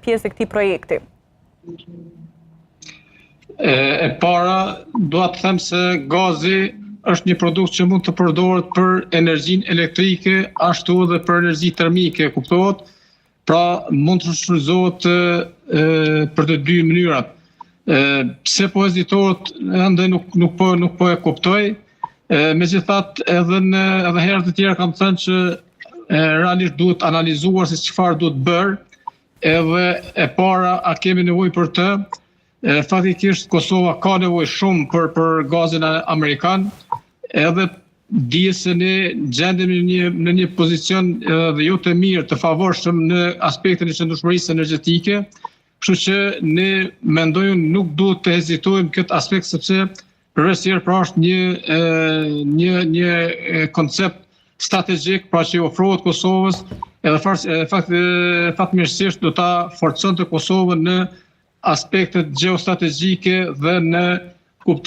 pjesë e këtij projekti? E para, dua të them se gazi është një produkt që mund të përdoret për energjinë elektrike, ashtu edhe për energji termike, kuptohet? Pra mund të shfrytëzohet për të dy mënyrat. Pse po hezitohet, ende nuk po e kuptoj. Megjithatë edhe herë të tjera kam thënë që realisht duhet analizuar se çfarë duhet bërë, edhe e para a kemi nevojë për të. Faktikisht Kosova ka nevojë shumë për gazin amerikan, edhe di se ne gjendemi në një pozicion dhe jo të mirë, të favorshëm në aspektin e qëndrueshmërisë energjetike, kështu që ne mendojmë nuk duhet të hezitojmë këtë aspekt sepse përveç tjerë pra është një koncept strategjik pra që ofrohet Kosovës, edhe fatmirësisht do ta forconte Kosovën në aspektet gjeostrategjike dhe në kuptimin